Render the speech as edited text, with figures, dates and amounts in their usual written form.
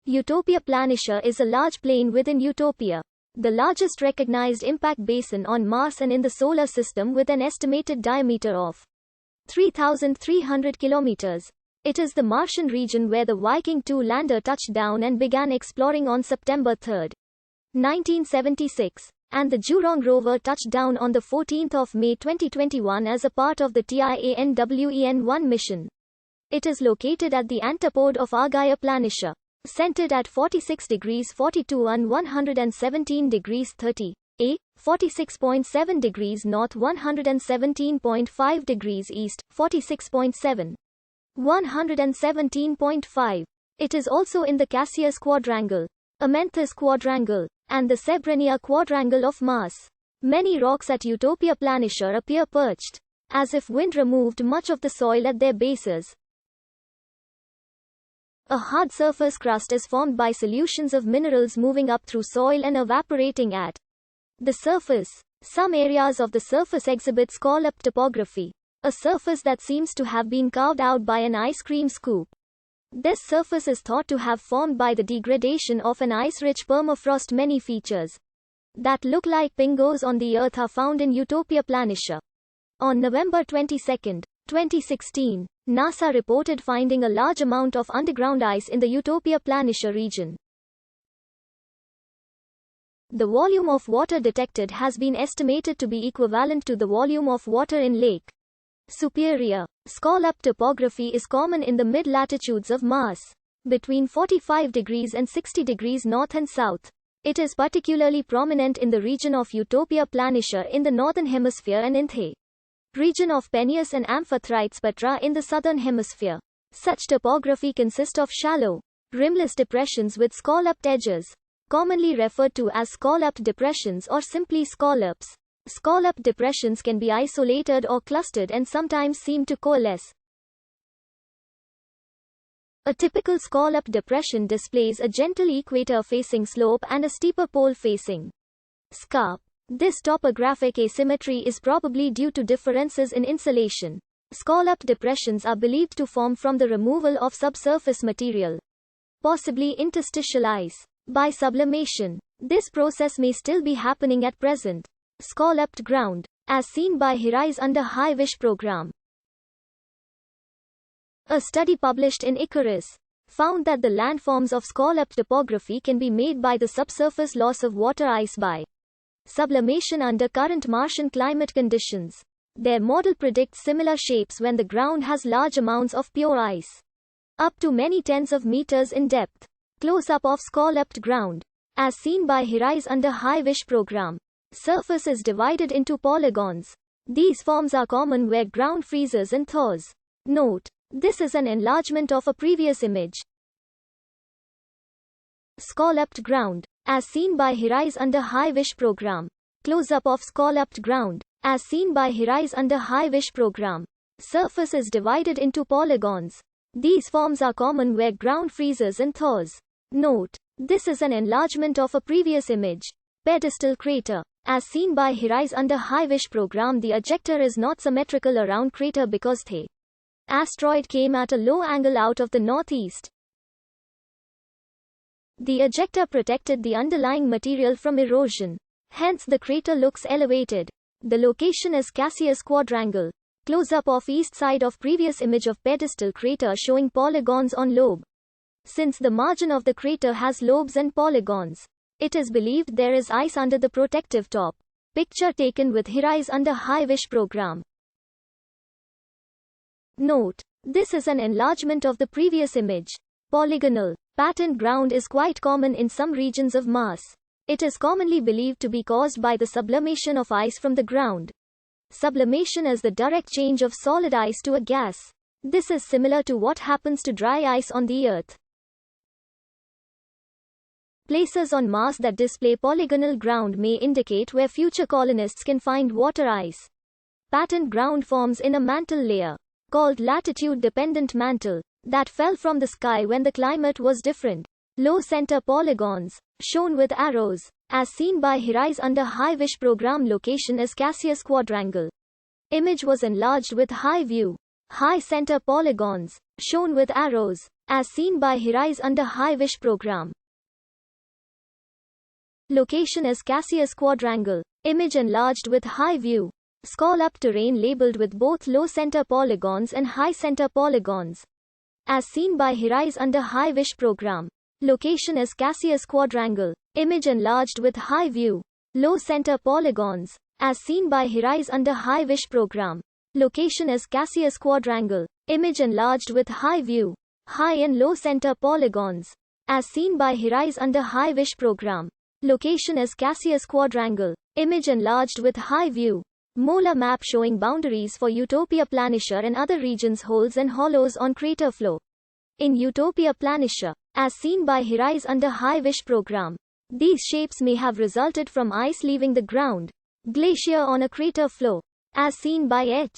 Utopia Planitia is a large plain within Utopia, the largest recognized impact basin on Mars and in the Solar System, with an estimated diameter of 3,300 kilometers. It is the Martian region where the Viking 2 lander touched down and began exploring on September 3, 1976, and the Zhurong rover touched down on 14 May 2021 as a part of the TIANWEN-1 mission. It is located at the antipode of Argaea Planitia, centered at 46 degrees 42 and 117 degrees 30 A, 46.7 degrees north, 117.5 degrees east, 46.7, 117.5. It is also in the Cassius Quadrangle, Amenthus Quadrangle, and the Sbrenia Quadrangle of Mars. Many rocks at Utopia Planitia appear perched, as if wind removed much of the soil at their bases. A hard surface crust is formed by solutions of minerals moving up through soil and evaporating at the surface. Some areas of the surface exhibit scallop topography, a surface that seems to have been carved out by an ice cream scoop. This surface is thought to have formed by the degradation of an ice-rich permafrost. Many features that look like pingos on the Earth are found in Utopia Planitia. On November 22, 2016, NASA reported finding a large amount of underground ice in the Utopia Planitia region. The volume of water detected has been estimated to be equivalent to the volume of water in Lake Superior. Scallop topography is common in the mid-latitudes of Mars, between 45 degrees and 60 degrees north and south. It is particularly prominent in the region of Utopia Planitia in the northern hemisphere and in the region of Peneus and Amphitrite Petra in the southern hemisphere. Such topography consists of shallow, rimless depressions with scalloped edges, commonly referred to as scalloped depressions or simply scallops. Scalloped depressions can be isolated or clustered and sometimes seem to coalesce. A typical scallop depression displays a gentle equator-facing slope and a steeper pole-facing scarp. This topographic asymmetry is probably due to differences in insulation. Scalloped depressions are believed to form from the removal of subsurface material, possibly interstitial ice, by sublimation. This process may still be happening at present. Scalloped ground, as seen by Hirais under High-Wish program. A study published in Icarus found that the landforms of scalloped topography can be made by the subsurface loss of water ice by sublimation under current Martian climate conditions. Their model predicts similar shapes when the ground has large amounts of pure ice, up to many tens of meters in depth. Close-up of scalloped ground, as seen by Hirais under High-Wish program. Surface is divided into polygons. These forms are common where ground freezes and thaws. Note: this is an enlargement of a previous image. Scalloped ground, as seen by Hirais under High-Wish program. Close-up of scalloped ground, as seen by Hirais under High-Wish program. Surface is divided into polygons. These forms are common where ground freezes and thaws. Note: this is an enlargement of a previous image. Pedestal crater, as seen by Hirais under High-Wish program. The ejector is not symmetrical around crater because the asteroid came at a low angle out of the northeast. The ejector protected the underlying material from erosion. Hence the crater looks elevated. The location is Cassius Quadrangle. Close-up of east side of previous image of pedestal crater showing polygons on lobe. Since the margin of the crater has lobes and polygons, it is believed there is ice under the protective top. Picture taken with Hirais under High-Wish program. Note: this is an enlargement of the previous image. Polygonal, patterned ground is quite common in some regions of Mars. It is commonly believed to be caused by the sublimation of ice from the ground. Sublimation is the direct change of solid ice to a gas. This is similar to what happens to dry ice on the Earth. Places on Mars that display polygonal ground may indicate where future colonists can find water ice. Patterned ground forms in a mantle layer, called latitude-dependent mantle, that fell from the sky when the climate was different. Low center polygons, shown with arrows, as seen by Hirais under High-Wish program. Location is Cassius Quadrangle. Image was enlarged with high view. High center polygons, shown with arrows, as seen by Hirais under high-wish program. Location is Cassius quadrangle. Image enlarged with high view. Scallop terrain labeled with both low center polygons and high center polygons, as seen by Hirais under high-wish program. Location is Cassius quadrangle. Image enlarged with high view. Low center polygons, as seen by Hirais under high-wish program. Location is Cassius quadrangle. Image enlarged with high view. High and low center polygons, as seen by Hirais under high-wish program. Location is Cassius quadrangle. Image enlarged with high view. Molar map showing boundaries for Utopia Planitia and other regions, holes and hollows on crater floor. In Utopia Planitia, as seen by Hirais under high-wish program. These shapes may have resulted from ice leaving the ground. Glacier on a crater floor, as seen by H.